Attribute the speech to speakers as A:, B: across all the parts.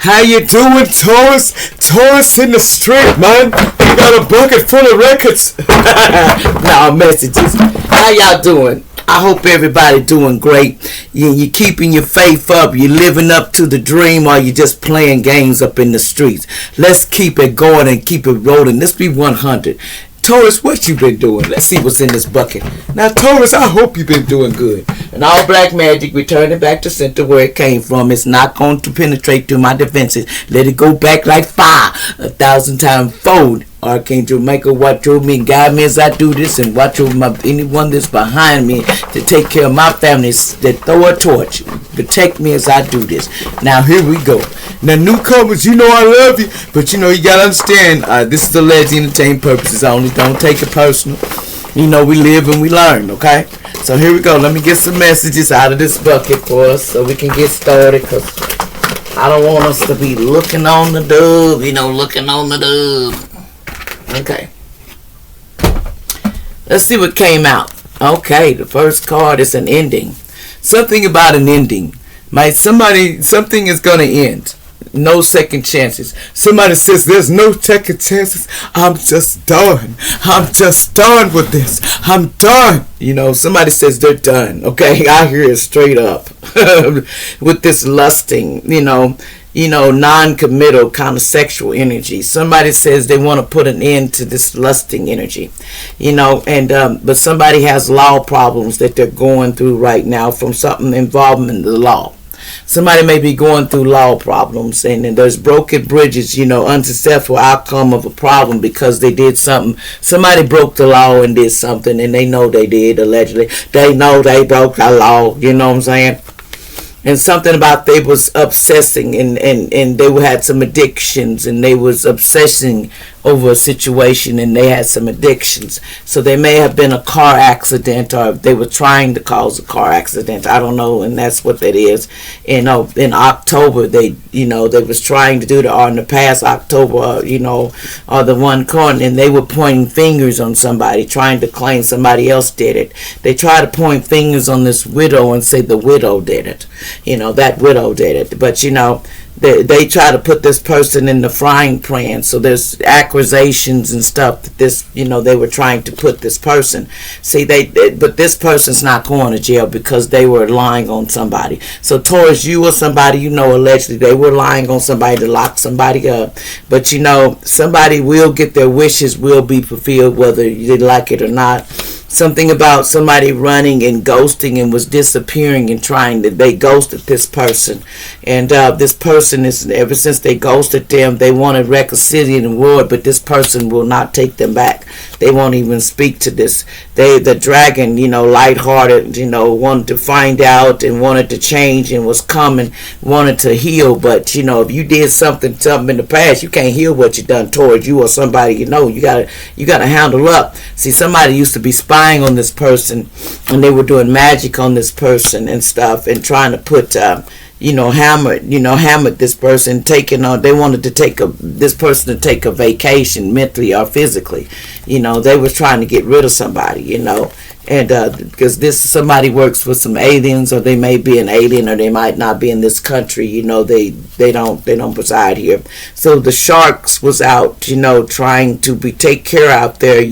A: How you doing, Taurus? Taurus in the street, man. You got a bucket full of records. Now messages. How y'all doing? I hope everybody doing great. You keeping your faith up. You living up to the dream, or you just playing games up in the streets. Let's keep it going and keep it rolling. Let's be 100. Taurus, what you been doing? Let's see what's in this bucket. Now, Taurus, I hope you been doing good. And all black magic, return it back to center where it came from. It's not going to penetrate through my defenses. Let it go back like fire, 1,000 times fold. Archangel Michael, watch over me, guide me as I do this, and watch over anyone that's behind me to take care of my family, that throw a torch. Protect me as I do this. Now, here we go. Now, newcomers, you know I love you, but you know, you got to understand, this is alleged entertainment purposes only. Don't take it personal. You know, we live and we learn, okay? So, here we go. Let me get some messages out of this bucket for us so we can get started, because I don't want us to be looking on the dove, looking on the dove. Okay. Let's see what came out. Okay, the first card is an ending. Something about an ending. Something is going to end. No second chances. Somebody says there's no second chances. I'm just done. I'm just done with this. I'm done. Somebody says they're done. Okay, I hear it straight up. With this lusting, non-committal kind of sexual energy. Somebody says they want to put an end to this lusting energy, but somebody has law problems that they're going through right now from something involving the law. Somebody may be going through law problems, and there's broken bridges, unsuccessful outcome of a problem because they did something. Somebody broke the law and did something, and they know they did, allegedly. They know they broke the law, you know what I'm saying? And something about they was obsessing and they had some addictions, and they was obsessing over a situation, and they had some addictions. So they may have been a car accident, or they were trying to cause a car accident. I don't know, and that's what that is. In October, they was trying to do that, or in the past October, or the one corner, and they were pointing fingers on somebody, trying to claim somebody else did it. They try to point fingers on this widow and say the widow did it. That widow did it. But they try to put this person in the frying pan. So there's accusations and stuff that they were trying to put this person. See, but this person's not going to jail because they were lying on somebody. So Taurus, you or somebody, allegedly they were lying on somebody to lock somebody up. But somebody will get their wishes, will be fulfilled whether you like it or not. Something about somebody running and ghosting and was disappearing and they ghosted this person. And this person is, ever since they ghosted them, they wanted reconciliation and word, but this person will not take them back. They won't even speak to this. The dragon, lighthearted, wanted to find out and wanted to change and was coming, wanted to heal. But, if you did something in the past, you can't heal what you done towards you or somebody, you gotta handle up. See, somebody used to be spying on this person, and they were doing magic on this person and stuff, and trying to put hammered this person, they wanted to this person to take a vacation mentally or physically. They were trying to get rid of somebody, and because somebody works for some aliens, or they may be an alien, or they might not be in this country. They don't reside here. So the sharks was out, trying to take care out there,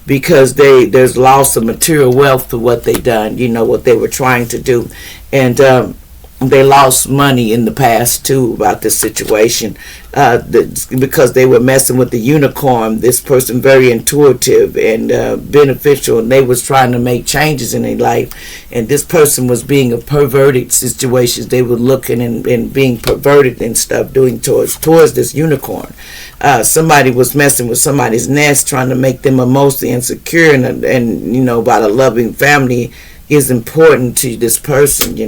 A: because there's loss of material wealth for what they done, what they were trying to do. And they lost money in the past too about this situation, because they were messing with the unicorn. This person very intuitive and beneficial, and they was trying to make changes in their life, and this person was being a perverted situations. They were looking and being perverted and stuff, doing towards this unicorn. Somebody was messing with somebody's nest, trying to make them emotionally insecure, and about a loving family is important to this person.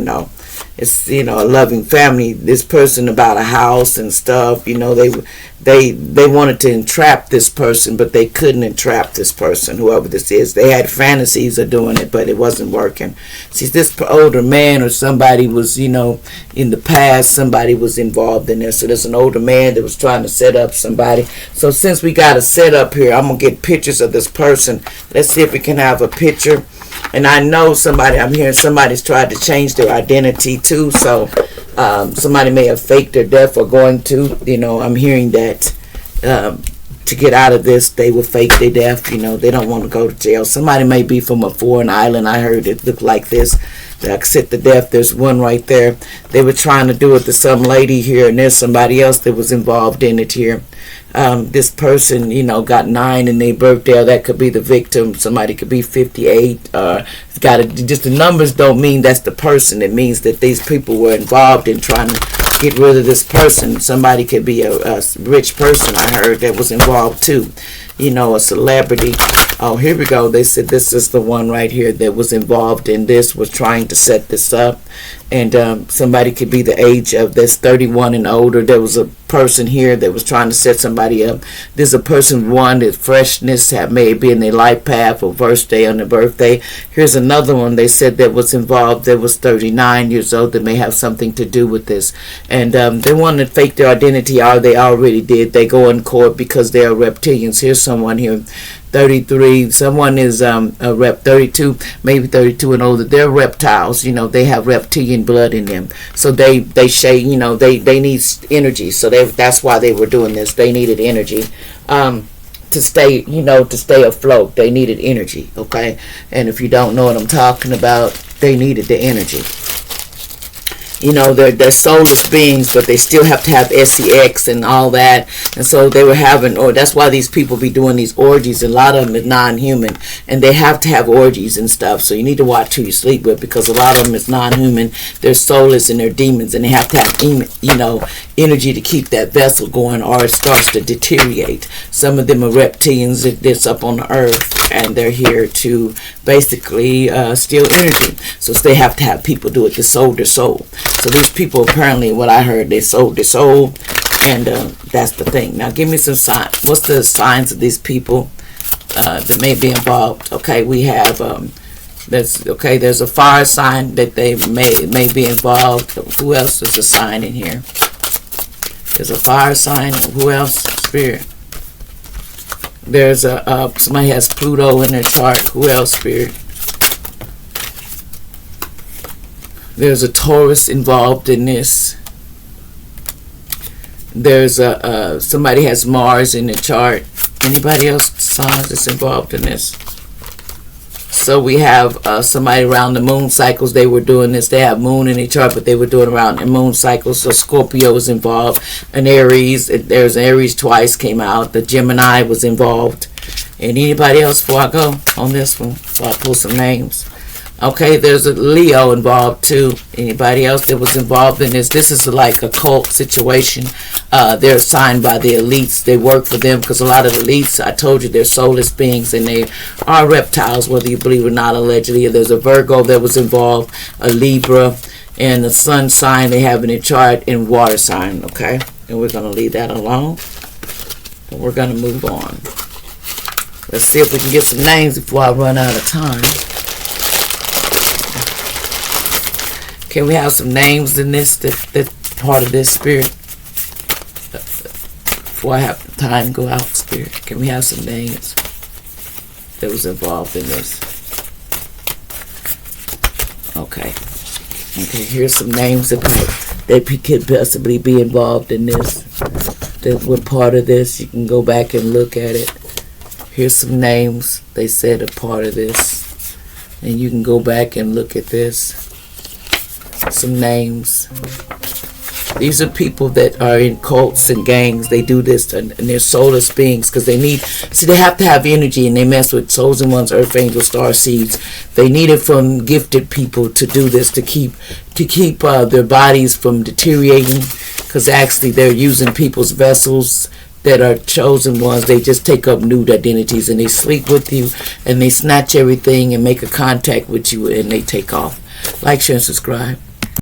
A: It's a loving family. This person about a house and stuff. They wanted to entrap this person, but they couldn't entrap this person, whoever this is. They had fantasies of doing it, but it wasn't working. See, this older man or somebody was, in the past, somebody was involved in this. So there's an older man that was trying to set up somebody. So since we got a setup here, I'm gonna get pictures of this person. Let's see if we can have a picture And I know somebody, I'm hearing somebody's tried to change their identity too. So somebody may have faked their death or going to, I'm hearing that to get out of this, they will fake their death. They don't want to go to jail. Somebody may be from a foreign island. I heard it looked like this. They accept the death. There's one right there. They were trying to do it to some lady here, and there's somebody else that was involved in it here. This person, got 9 in their birthday. That could be the victim. Somebody could be 58. Just the numbers don't mean that's the person. It means that these people were involved in trying to get rid of this person. Somebody could be a rich person, I heard, that was involved too. A celebrity. Oh, here we go. They said this is the one right here that was involved in this, was trying to set this up. And somebody could be the age of this 31 and older. There was a person here that was trying to set somebody up. There's a person, one, that freshness may be in their life path or birthday on their birthday. Here's another one they said that was involved that was 39 years old that may have something to do with this. And they want to fake their identity, or they already did. They go in court because they are reptilians. Here's someone here, 33. Someone is a rep 32, maybe 32 and older. They're reptiles. They have reptilian blood in them. So they shade. They need energy. So that's why they were doing this. They needed energy to stay. To stay afloat. They needed energy. Okay. And if you don't know what I'm talking about, they needed the energy. They're soulless beings, but they still have to have sex and all that. And so they were having, or that's why these people be doing these orgies. A lot of them is non-human, and they have to have orgies and stuff. So you need to watch who you sleep with, because a lot of them is non-human. They're soulless and they're demons, and they have to have, energy to keep that vessel going, or it starts to deteriorate. Some of them are reptilians that's up on the earth, and they're here to basically steal energy. So they have to have people do it to sold their soul. So these people, apparently, what I heard, they sold their soul, and that's the thing. Now, give me some signs. What's the signs of these people that may be involved? Okay, we have there's a fire sign that they may be involved. Who else is a sign in here? There's a fire sign. Who else? Spirit. There's somebody has Pluto in their chart. Who else? Spirit. There's a Taurus involved in this. There's somebody has Mars in the chart. Anybody else signs that's involved in this? So we have somebody around the moon cycles. They were doing this. They have moon in their chart, but they were doing around the moon cycles. So Scorpio was involved. And Aries. There's Aries twice came out. The Gemini was involved. And anybody else before I go on this one? So I'll pull some names. Okay, there's a Leo involved too. Anybody else that was involved in this? This is like a cult situation. They're assigned by the elites. They work for them, because a lot of the elites, I told you, they're soulless beings, and they are reptiles, whether you believe it or not, allegedly. There's a Virgo that was involved, a Libra, and the sun sign they have in their chart, and water sign, okay? And we're going to leave that alone, and we're going to move on. Let's see if we can get some names before I run out of time. Can we have some names in this that part of this, Spirit? Before I have time to go out, Spirit, can we have some names that was involved in this? Okay. Okay, here's some names that could possibly be involved in this, that were part of this. You can go back and look at it. Here's some names they said are part of this. And you can go back and look at this. Some names. These are people that are in cults and gangs. They do this, and they're soulless beings, because they have to have energy, and they mess with souls and ones, earth angels, star seeds. They need it from gifted people to do this, to keep their bodies from deteriorating, because actually they're using people's vessels that are chosen ones. They just take up nude identities, and they sleep with you, and they snatch everything and make a contact with you, and they take off. Like, share, and subscribe.